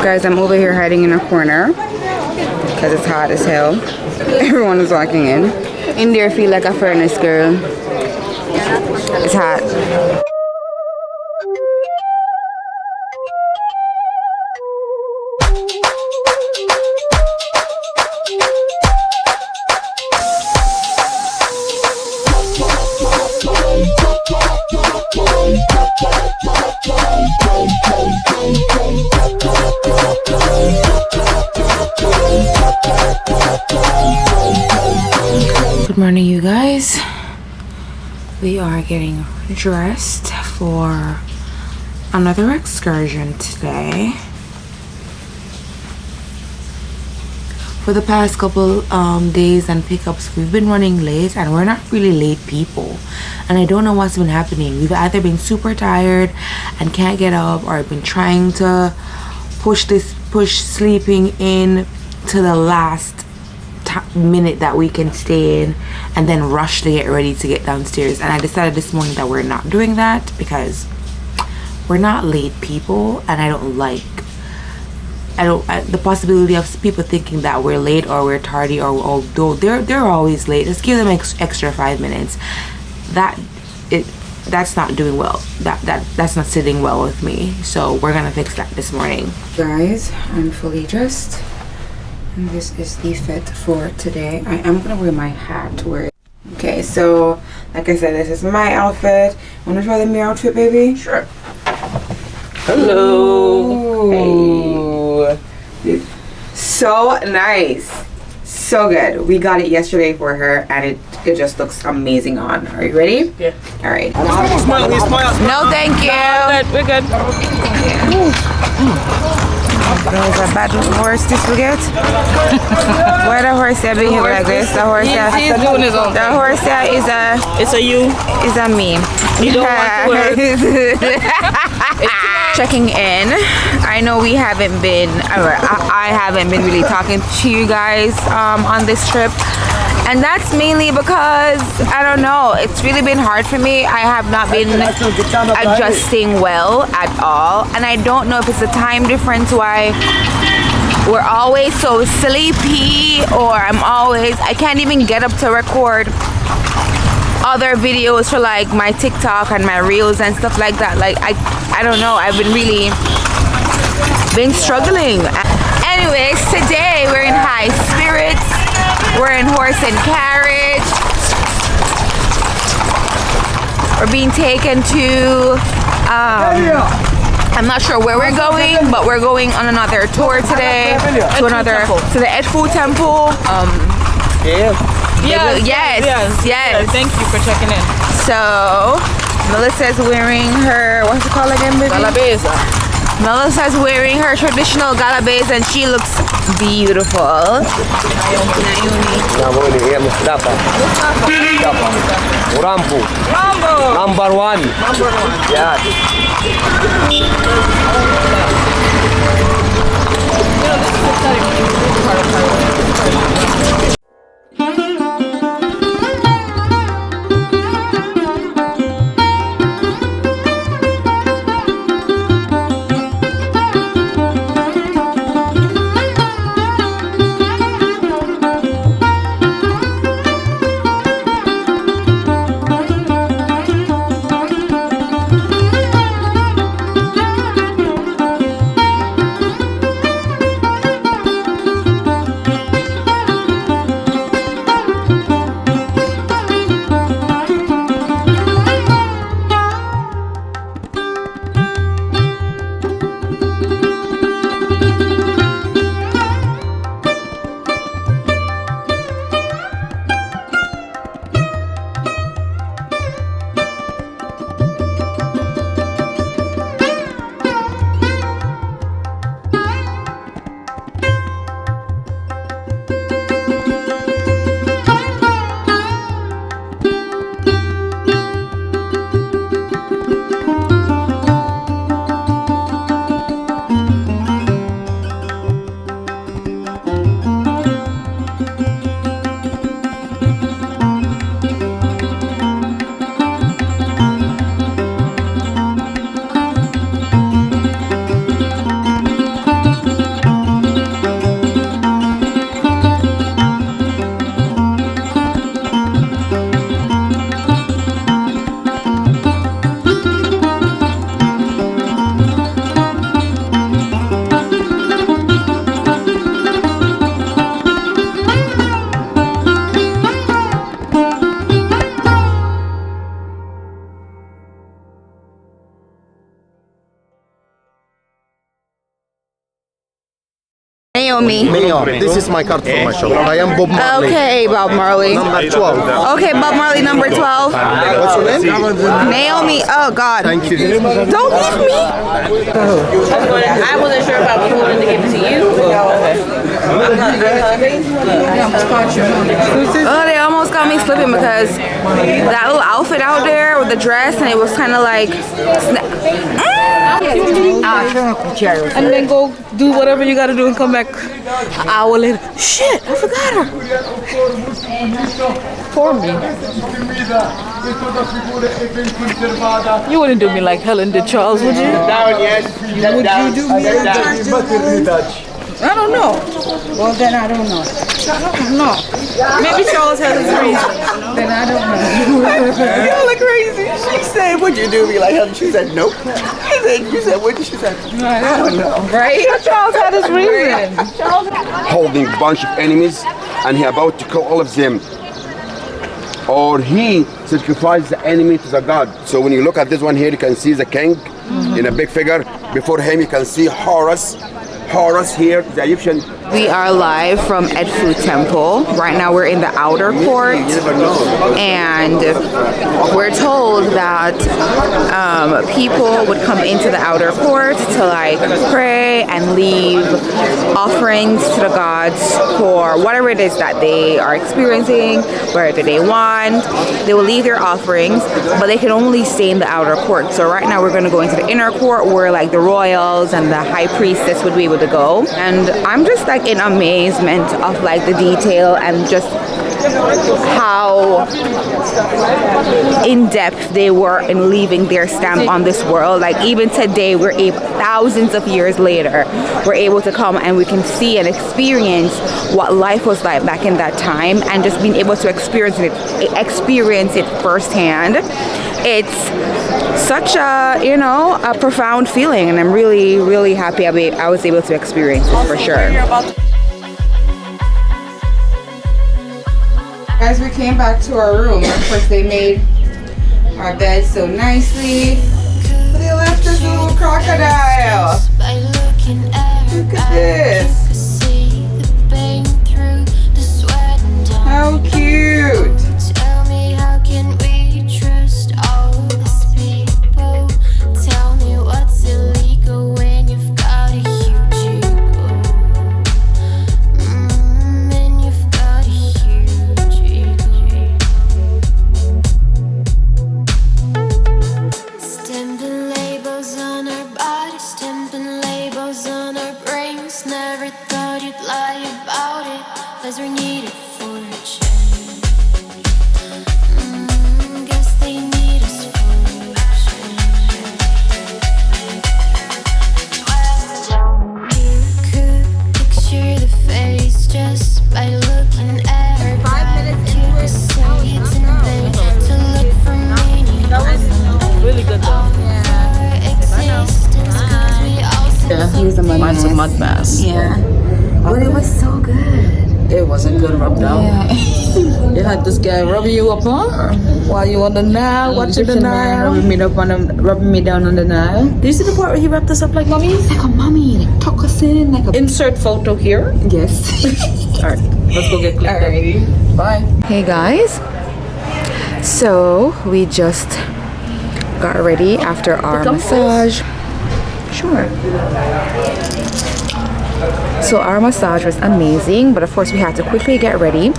Guys, I'm over here hiding in a corner because it's hot as hell. Everyone is walking in. In there, feel like a furnace, girl. It's hot. Good morning, you guys. We are getting dressed for another excursion today. For the past couple days and pickups, we've been running late, and we're not really late people, and I don't know what's been happening. We've either been super tired and can't get up, or I've been trying to push sleeping in to the last minute that we can stay in and then rush to get ready to get downstairs. And I decided this morning that we're not doing that because we're not late people, and I don't like the possibility of people thinking that we're late or we're tardy, or although they're always late, let's give them extra 5 minutes. That's not doing well. That's not sitting well with me, so we're gonna fix that this morning. Guys, I'm fully dressed, and this is the fit for today. I am gonna wear my hat to wear it. Okay, so like I said, this is my outfit. Wanna try the mirror outfit, baby? Sure. Hello. Hey. So nice, so good. We got it yesterday for her, and it just looks amazing on. Are you ready? Yeah. All right. Smile. No, thank you. No, we're good. There's a bad horse this we get. Why the horse here behave like this? The horse here, he's doing his own. The horse here is a. It's a you. Is a me. You don't want to work. Checking in. I know we haven't been. I haven't been really talking to you guys on this trip. And that's mainly because, I don't know, it's really been hard for me. I have not been adjusting well at all. And I don't know if it's the time difference why we're always so sleepy, or I can't even get up to record other videos for like my TikTok and my reels and stuff like that. Like, I don't know, I've been struggling. Anyways, today we're in high spirits. We're in horse and carriage. We're being taken to, I'm not sure where we're going, but we're going on another tour today to the Edfu temple. Yes. Thank you for checking in. So, Melissa's wearing her, what's it called again, baby? Galabeza. Melissa's wearing her traditional galabes, and she looks beautiful. Naomi. Rambo. Number one. Yeah. Naomi. This is my card for my shop. I am Bob Marley. Okay, Bob Marley. Number 12. Okay, Bob Marley number 12. What's your name? Naomi. Oh God. Thank you. Don't leave me. I wasn't sure if I was holding to give it to you. Oh, they almost got me slipping because that little outfit out there with the dress, and it was kind of like. And then go do whatever you gotta do and come back an hour later. Shit, I forgot her. Poor me. You wouldn't do me like Helen did Charles, would you? Would you do me like that? I don't know. Well, then I don't know. No. Maybe Charles has his reason. Then I don't know. Y'all are crazy. She said, would you do me like Helen? She said, nope. You said, would you? She said, I don't know. Right? Charles had his reason. Holding a bunch of enemies, and he about to kill all of them. Or he sacrificed the enemy to the god. So when you look at this one here, you can see the king in a big figure. Before him, you can see Horus. Horus here, the Egyptian. We are live from Edfu Temple. Right now we're in the outer court, and we're told that people would come into the outer court to like pray and leave offerings to the gods for whatever it is that they are experiencing, whatever they want. They will leave their offerings, but they can only stay in the outer court. So right now we're going to go into the inner court where like the royals and the high priestess would be able to go. And I'm just like in amazement of like the detail and just how in depth they were in leaving their stamp on this world. Like even today, we're able, thousands of years later, we're able to come and we can see and experience what life was like back in that time, and just being able to experience it firsthand. It's such a, you know, a profound feeling, and I'm really, really happy I was able to experience it for sure. Guys, we came back to our room. Of course, they made our bed so nicely. But they left us a little crocodile. Look at this. How cute. Mine's a mud mask. Yeah. But it was so good. It wasn't good rub down. Yeah. You had this guy rubbing you up, huh? While you on the Nile, watching the Nile. Rubbing me down on the Nile. Do you see the part where he wrapped us up like mummy? Like a mummy, like tuck us in, like a... Insert photo here. Yes. Alright, let's go get clipped. Alrighty. Bye. Hey guys. So we just got ready after our massage. Sure. So our massage was amazing, but of course we had to quickly get ready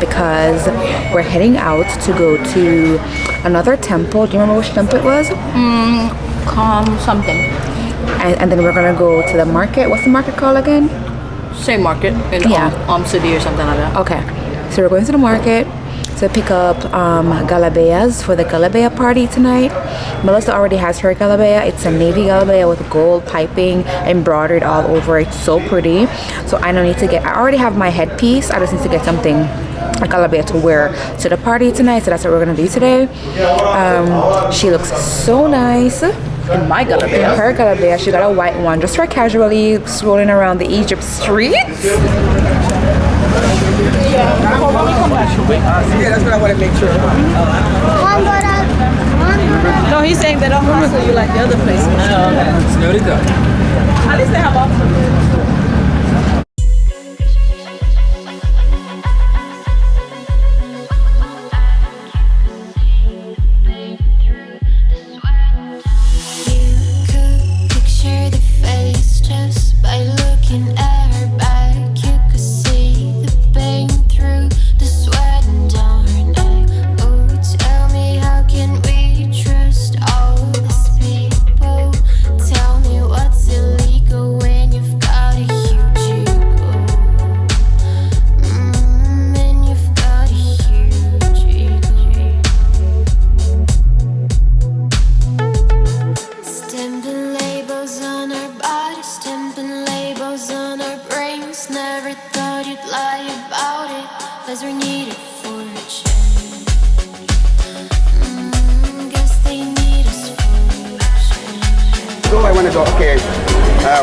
because we're heading out to go to another temple. Do you remember which temple it was? Something. And then we're gonna go to the market. What's the market called again? Same market in City or something like that. Okay. So we're going to the market to pick up galabeas for the galabea party tonight. Melissa already has her galabea. It's a navy galabea with gold piping embroidered all over. It's so pretty. So I don't need to get, I already have my headpiece. I just need to get something, a galabea to wear to the party tonight. So that's what we're gonna do today. She looks so nice. In my galabea. Her galabea, she got a white one just for casually strolling around the Egypt streets. Yeah, that's what I want to make sure. No, he's saying they don't hustle you like the other places. At least they have options. eyes were needed for a change. Guess they need us for a change. So I want to go, okay,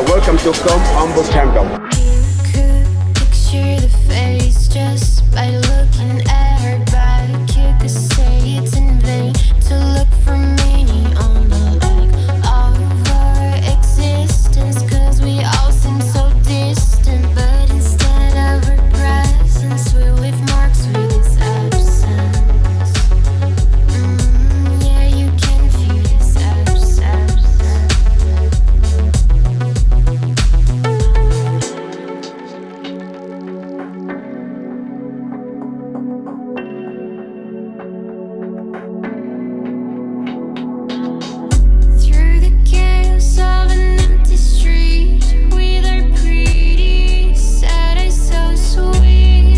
welcome to Humble Temple. You could picture the face just by looking at her back. You could say it's in vain to look for meaning on the lack of our existence, 'cause we all seem so distant. But instead of her presence, we leave marks with his absence. Yeah, you can feel his absence. Through the chaos of an empty street, with our pretty sad eyes so sweet,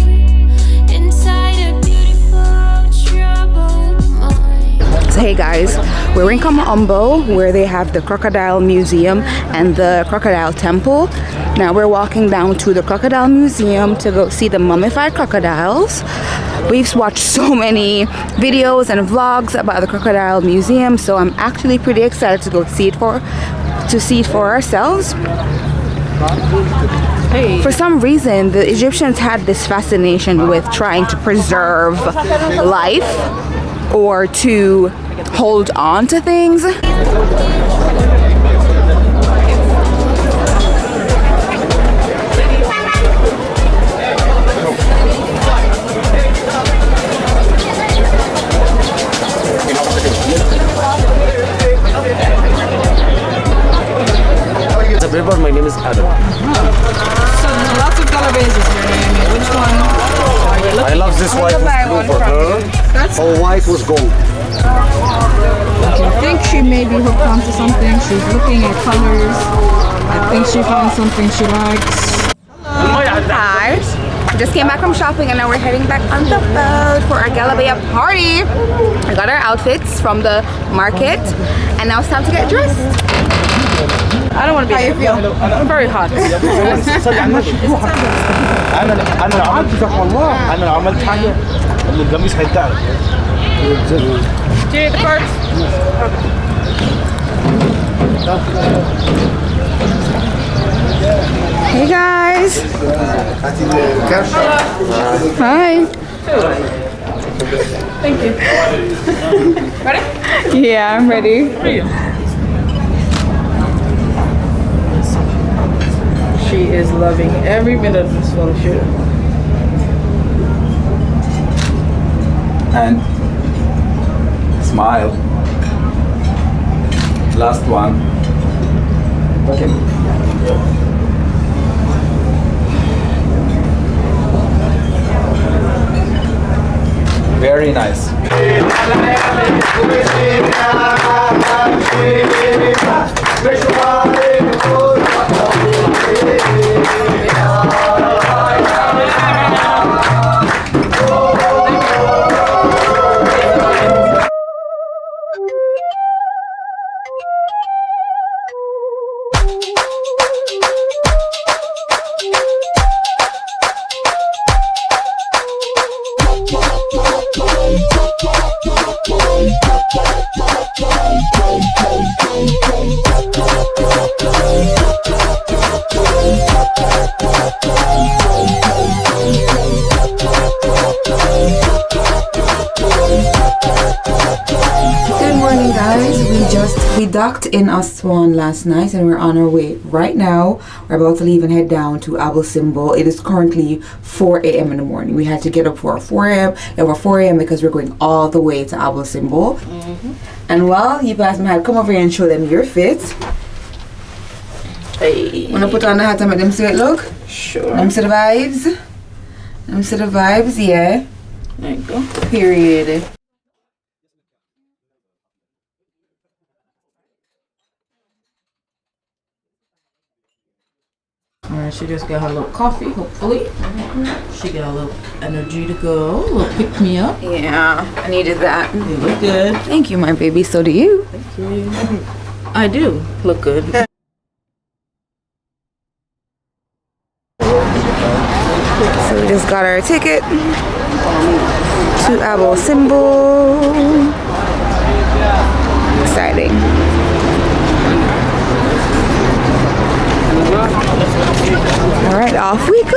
inside a beautiful troubled mind. So hey guys, we're in Umbo where they have the Crocodile Museum and the Crocodile Temple. Now we're walking down to the Crocodile Museum to go see the mummified crocodiles. We've watched so many videos and vlogs about the Crocodile Museum, so I'm actually pretty excited to go see it for ourselves. Hey. For some reason, the Egyptians had this fascination with trying to preserve life or to hold on to things. Everyone, my name is Adam. So there's lots of color bases here, Naomi. Which one are you looking I love this white was blue for her. That's All white was gold. I think she may be hooked onto something. She's looking at colors. I think she found something she likes. Hi. Just came back from shopping and now we're heading back on the boat for our Galabaya party. I got our outfits from the market and now it's time to get dressed. I don't want to be. How you feel? I'm very hot. انا عملت ذاك والله انا عملت حاجه اللي القميص هيتعب. Do you need the cards? Hey guys. Hi. Thank you. Ready? Yeah, I'm ready. She is loving every minute of this photo shoot. And smile. Last one. Okay. Very nice. We docked in Aswan last night and we're on our way right now. We're about to leave and head down to Abu Simbel. It is currently 4 a.m. in the morning. We had to get up for 4 a.m. Over 4 a.m. because we're going all the way to Abu Simbel. And while you guys might come over here and show them your fit. Hey. Wanna put on the hat and make them see it look? Sure. Them see the vibes? Them see the vibes, yeah. There you go. Period. Alright, she just got her little coffee, hopefully. She got a little energy to go, a little pick me up. Yeah, I needed that. You look good. Thank you, my baby. So do you. Thank you. I do look good. So we just got our ticket. to Abu Simbel. Exciting. All right, off we go.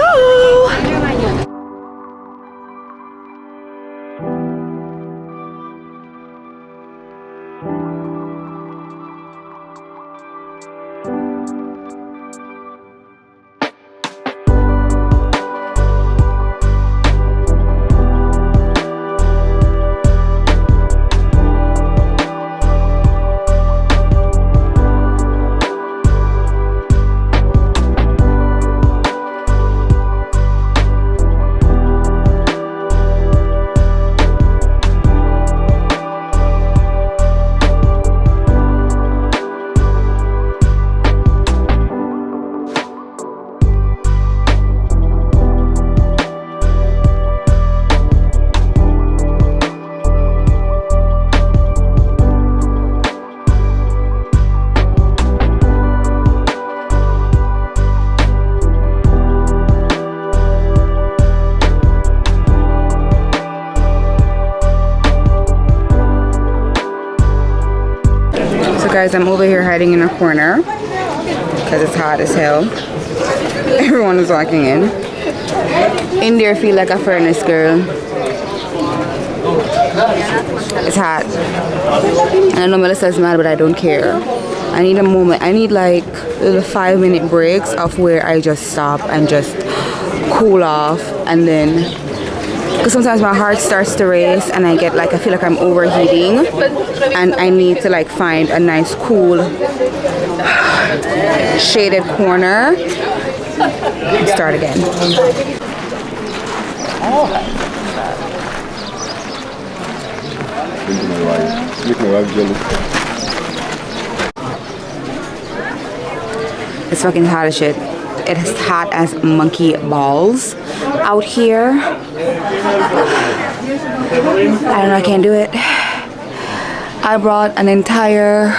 Guys, I'm over here hiding in a corner because it's hot as hell. Everyone is walking in there. Feel like a furnace, girl. It's hot. And I know Melissa's mad, but I don't care. I need a moment. I need like little 5-minute breaks of where I just stop and just cool off, and then because sometimes my heart starts to race and I get like, I feel like I'm overheating, and I need to like find a nice cool shaded corner. Start again. It's fucking hot as shit. It is hot as monkey balls out here. I don't know, I can't do it. I brought an entire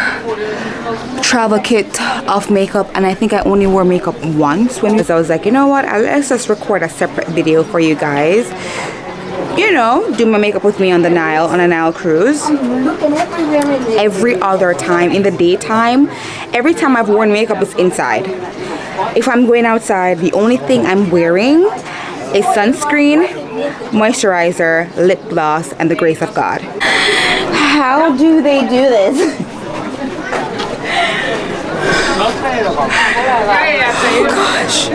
travel kit of makeup, and I think I only wore makeup once when I was like, you know what, let's just record a separate video for you guys. You know, do my makeup with me on the Nile, on a Nile cruise. Every other time in the daytime, every time I've worn makeup is inside. If I'm going outside, the only thing I'm wearing is sunscreen, moisturizer, lip gloss, and the grace of God. How do they do this? Oh gosh.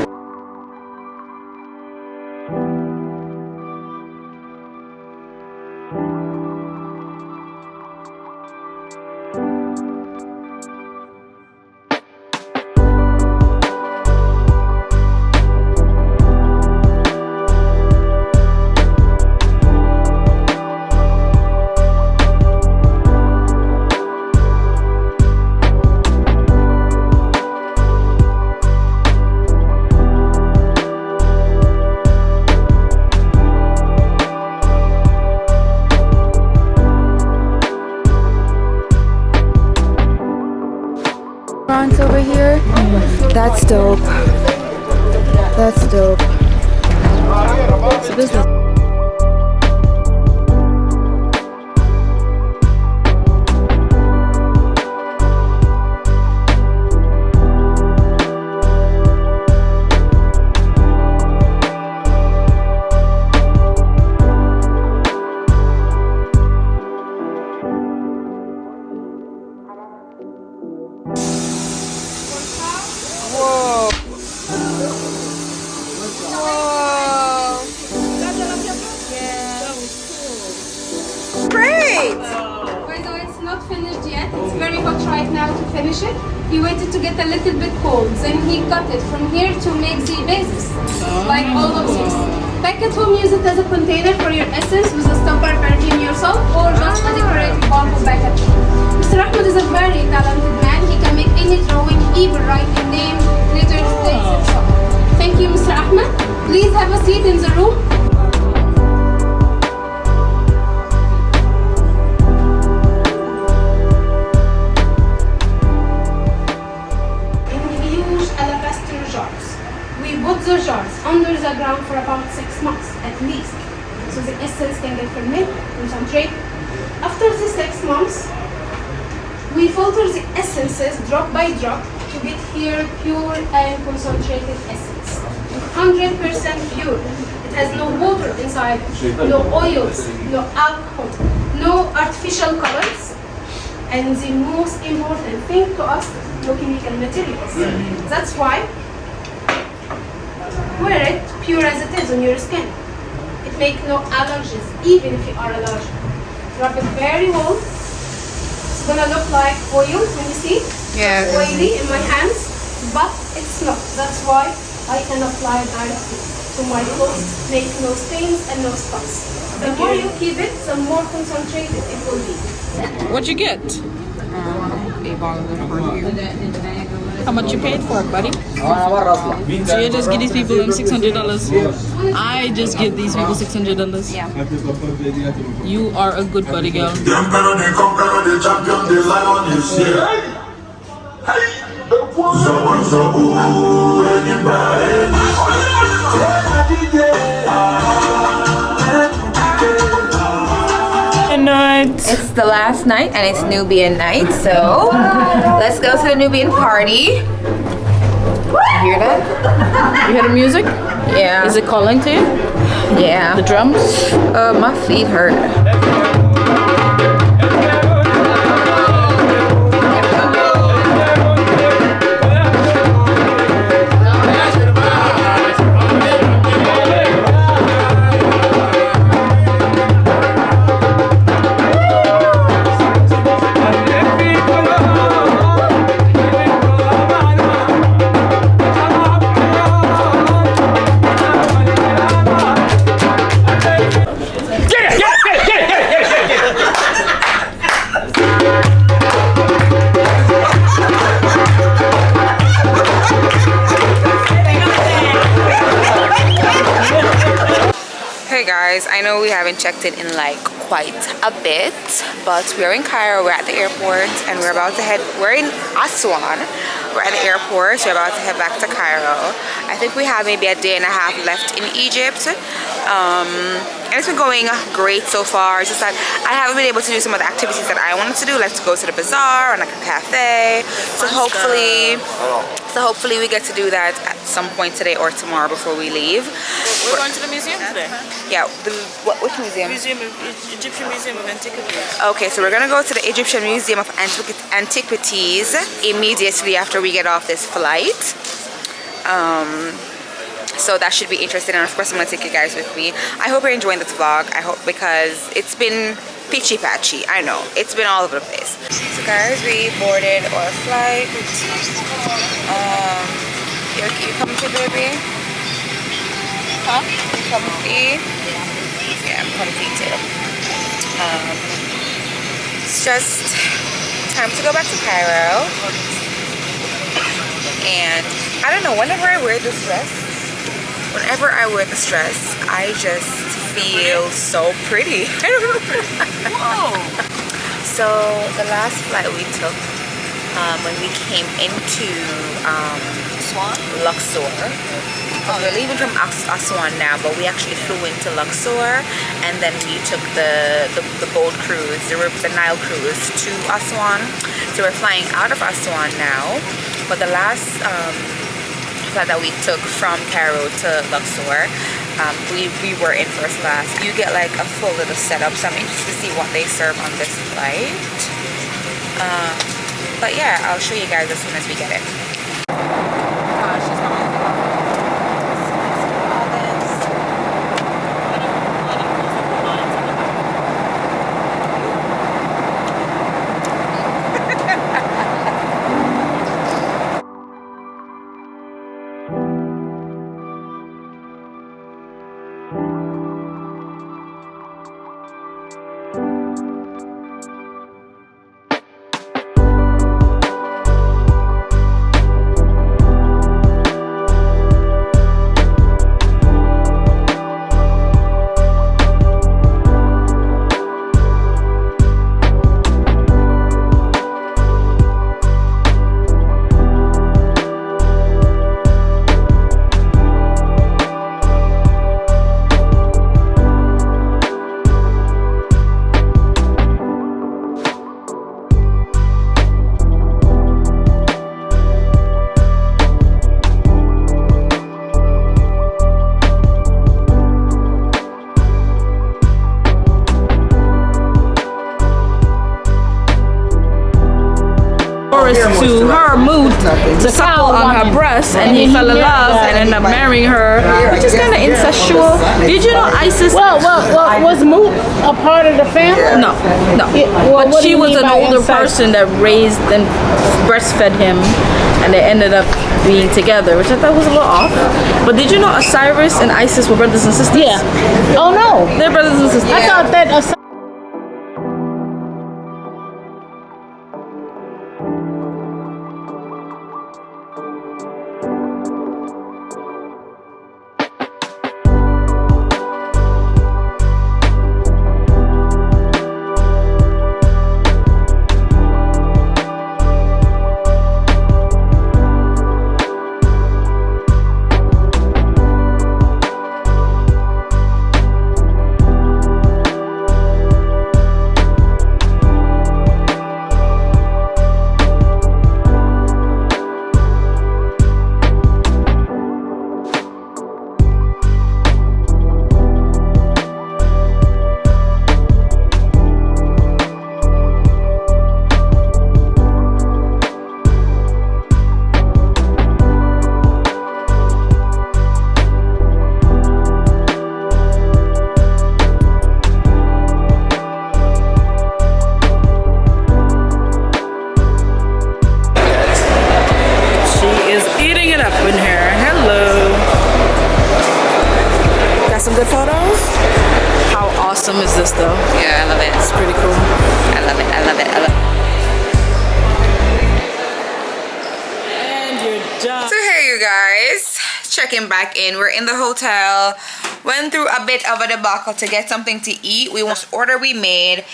Over here. That's dope. That's dope. So this is he waited to get a little bit cold, then he cut it from here to make the bases, like all of these. Back at home, use it as a container for your essence with a stopper, perfume yourself, or just a decorative bottle back at home. Mr. Ahmed is a very talented man. He can make any drawing, even writing names, letters, dates, and so on. Thank you, Mr. Ahmed. Please have a seat in the room. The jars under the ground for about 6 months at least. So the essence can get fermented, concentrate. After the 6 months, we filter the essences drop by drop to get here pure and concentrated essence. 100% pure. It has no water inside, no oils, no alcohol, no artificial colors. And the most important thing to us, no chemical materials. That's why wear it pure as it is on your skin. It makes no allergies, even if you are allergic. Rub it very well. It's gonna look like oil when you see. Yeah. Oily in my hands, but it's not. That's why I can apply it directly to my clothes, make no stains and no spots. The more you keep it, the more concentrated it will be. What'd you get? A bottle of perfume. How much you paid for it, buddy? So you just give these people them $600. I just give these people $600. Yeah. You are a good buddy, girl. The emperor, the conqueror, the champion, the lion is here. It's the last night and it's Nubian night, so let's go to the Nubian party. You hear that? You hear the music? Yeah. Is it calling to you? Yeah. The drums? My feet hurt. I know we haven't checked in like quite a bit, but we're in Cairo, we're at the airport, and we're about to head, we're in Aswan, we're at the airport, we're about to head back to Cairo. I think we have maybe a day and a half left in Egypt, and it's been going great so far. It's just that I haven't been able to do some of the activities that I wanted to do, like to go to the bazaar and like a cafe, so hopefully we get to do that at some point today or tomorrow before we leave. We're going to the museum today. Yeah, which museum? Egyptian Museum of Antiquities. Okay, so we're gonna go to the Egyptian Museum of Antiquities immediately after we get off this flight. So that should be interesting, and of course I'm gonna take you guys with me. I hope you're enjoying this vlog. I hope, because it's been pitchy patchy. I know, it's been all over the place. So guys, we boarded our flight. You comfy, baby? Huh? Comfy? Yeah, I'm comfy too. It's just time to go back to Cairo. And I don't know, whenever I wear this dress, I just feel so pretty. I don't know. Whoa. So the last flight we took, when we came into Luxor. We're leaving from Aswan now, but we actually flew into Luxor, and then we took the boat cruise, the Nile cruise to Aswan. So we're flying out of Aswan now, but the last flight that we took from Cairo to Luxor, we were in first class. You get like a full little setup, so I'm interested to see what they serve on this flight. But yeah, I'll show you guys as soon as we get it. to her mood to suckle on her breast, and he fell in love and ended up marrying her, which is kind of incestual. Did you know ISIS? Well, was Moot a part of the family? No. Well, But she was an older person that raised and breastfed him, and they ended up being together, which I thought was a little off. But did you know Osiris and Isis were brothers and sisters? Yeah. Oh no. They're brothers and sisters. I thought that. Awesome is this though? Yeah, I love it. It's pretty cool. I love it. I love it. I love it. And you're done. So here you guys, checking back in. We're in the hotel. Went through a bit of a debacle to get something to eat. The order we made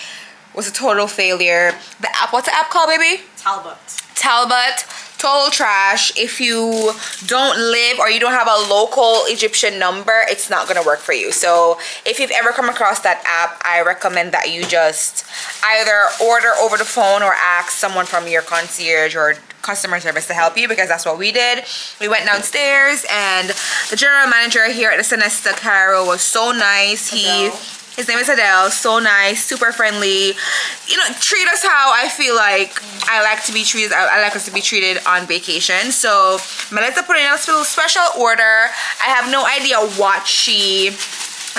was a total failure. The app, what's the app called, baby? Talbot. Total trash. If you don't live or you don't have a local Egyptian number, it's not gonna work for you. So if you've ever come across that app, I recommend that you just either order over the phone or ask someone from your concierge or customer service to help you, because that's what we did. We went downstairs and the general manager here at the Sinesta Cairo was so nice. His name is Adele. So nice, super friendly. You know, treat us how I feel like I like to be treated. I like us to be treated on vacation. So Melissa put in a little special order. I have no idea what she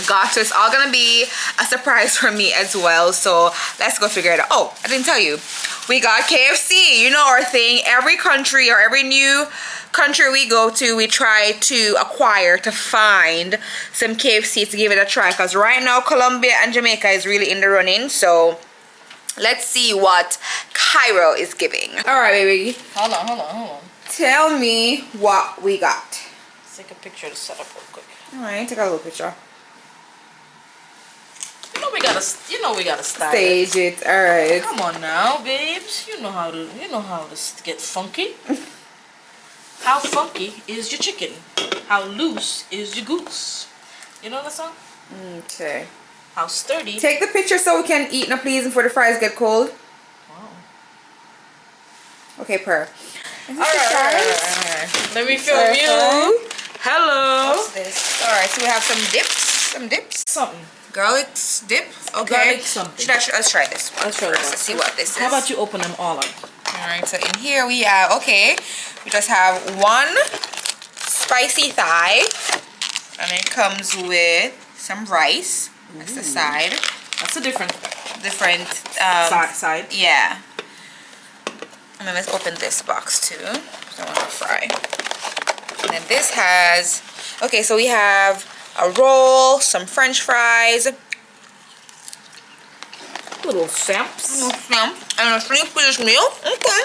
got, so it's all gonna be a surprise for me as well. So let's go figure it out. Oh, I didn't tell you. We got KFC. You know our thing. Every country or every new country we go to, we try to acquire, to find some KFC to give it a try, because right now Colombia and Jamaica is really in the running. So let's see what Cairo is giving. All right, baby. Hold on. Tell me what we got. Let's take a picture to set up real quick. All right, take a little picture. You know we gotta style Stage it. All right. Come on now, babes. You know how to get funky. How funky is your chicken? How loose is your goose? You know that song? Okay. How sturdy. Take the picture so we can eat now, please, before the fries get cold. Wow. Okay, per. All right. Let me film you. Hello. What's this? All right, so we have some dips. Something. Garlic dip. Okay. Garlic something. Let's try this one. Let's try first. this. Let's see what this is. How about you open them all up? All right, so in here we have, we just have one spicy thigh, and it comes with some rice. That's the side. That's a different side. Yeah. And then let's open this box too. I want to fry. And then this has, so we have a roll, some French fries, little samps. And a 3-piece meal. Okay.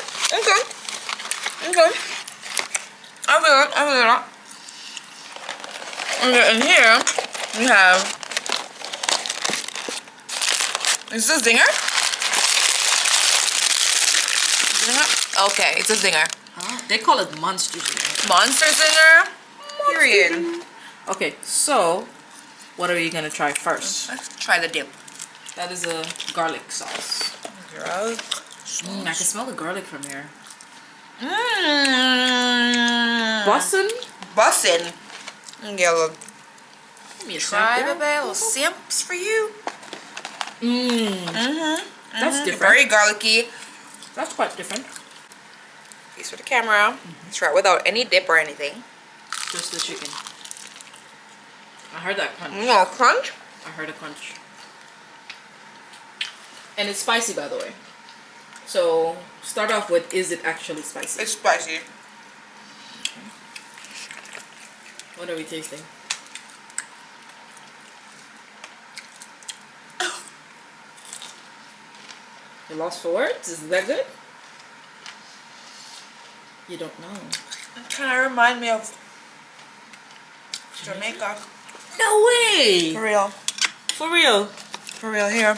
I feel it. And then in here, we have, is this a zinger? Okay, it's a zinger. They call it monster zinger. Monster zinger? Period. Okay, so what are you gonna try first? Let's try the dip. That is a garlic sauce. I can smell the garlic from here. Bussin'. Yeah, look. Give me a Try sample. the little simps for you. That's different. Very garlicky. That's quite different. Piece for the camera. Try it without any dip or anything. Just the chicken. I heard that crunch. No crunch. I heard a crunch. And it's spicy, by the way. So start off with, is it actually spicy? It's spicy. What are we tasting? You lost for words? Is that good? You don't know. It kind of remind me of Jamaica. No way! For real. For real? For real, here.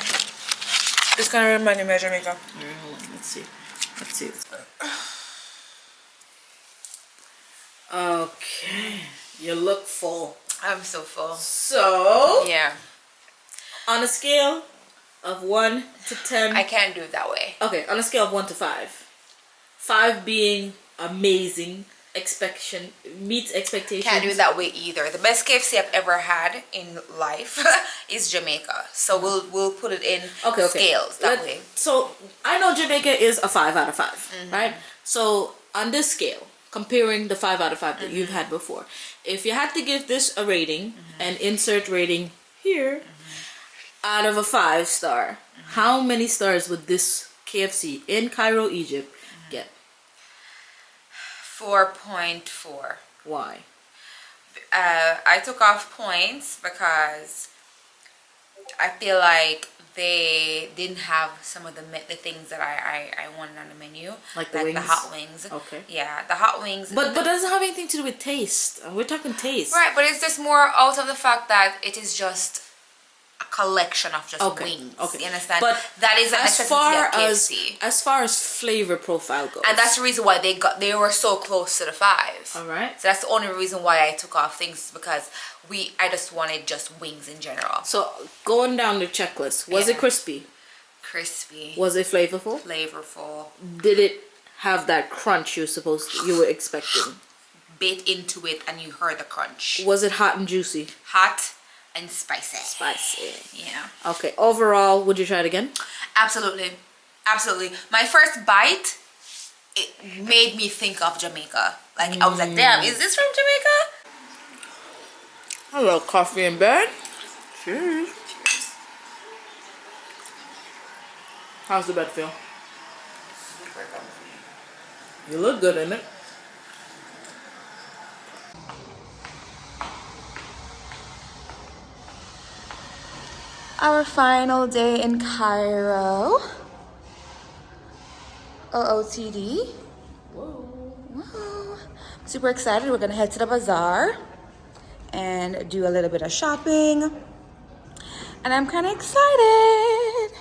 This kind of remind me of Jamaica. Alright, hold on. Let's see. Let's see. Okay. You look full. I'm so full. So, Yeah. on a scale of 1 to 10. I can't do it that way. Okay, on a scale of 1 to 5. 5 being amazing, meets expectations. Can't do it that way either. The best KFC I've ever had in life is Jamaica. So we'll put it in scales that way. So I know Jamaica is a 5 out of 5, right? So on this scale, comparing the 5 out of 5 that you've had before, if you had to give this a rating and insert rating here out of a 5-star, how many stars would this KFC in Cairo, Egypt get? 4.4. Why? I took off points because I feel like they didn't have some of the things that I wanted on the menu, like the wings? the hot wings. Okay. Yeah, the hot wings. But that doesn't have anything to do with taste. We're talking taste. Right, but it's just more out of the fact that it is just a collection of just wings. Okay. You understand? But that is a necessity of KFC. As far as flavor profile goes. And that's the reason why they were so close to the 5. Alright. So that's the only reason why I took off things, because I just wanted just wings in general. So going down the checklist, was it crispy? Crispy. Was it flavorful? Flavorful. Did it have that crunch you were expecting? Bit into it and you heard the crunch. Was it hot and juicy? Hot and spicy. Spicy. Yeah. Okay. Overall, would you try it again? Absolutely. Absolutely. My first bite, it made me think of Jamaica. Like, I was like, damn, is this from Jamaica? A little coffee in bed. Cheers. How's the bed feel? You look good in it. Our final day in Cairo. OOTD. Whoa. Super excited. We're gonna head to the bazaar and do a little bit of shopping. And I'm kind of excited.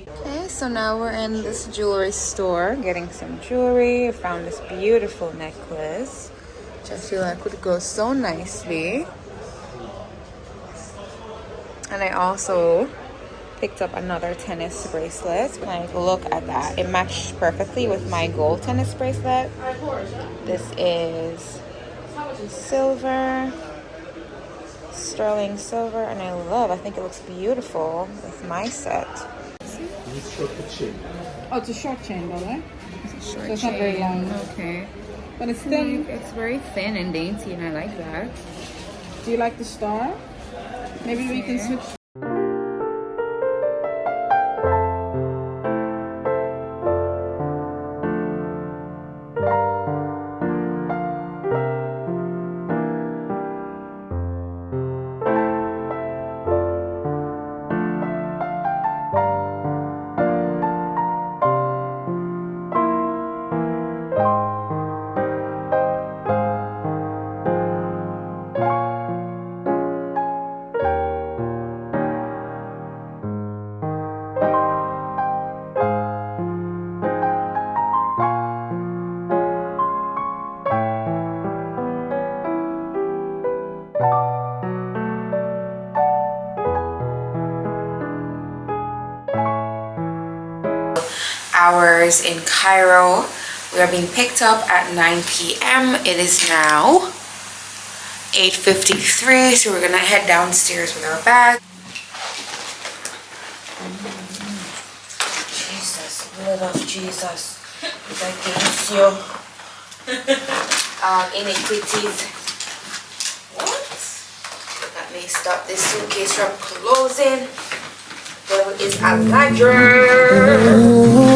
Okay, so now we're in this jewelry store getting some jewelry. I found this beautiful necklace, which I feel like would go so nicely. And I also picked up another tennis bracelet. Like, look at that. It matched perfectly with my gold tennis bracelet. This is silver, sterling silver, and I think it looks beautiful with my set. Oh, it's a short chain, though, right? It's a short It's not very long. Okay. But it's still... It's very thin and dainty, and I like that. Do you like the star? Maybe we can switch. Hours in Cairo. We are being picked up at 9 p.m. It is now 8:53, so we're gonna head downstairs with our bag. blood of Jesus is against you. All iniquities. What? Let me stop this suitcase from closing. Devil is a liar.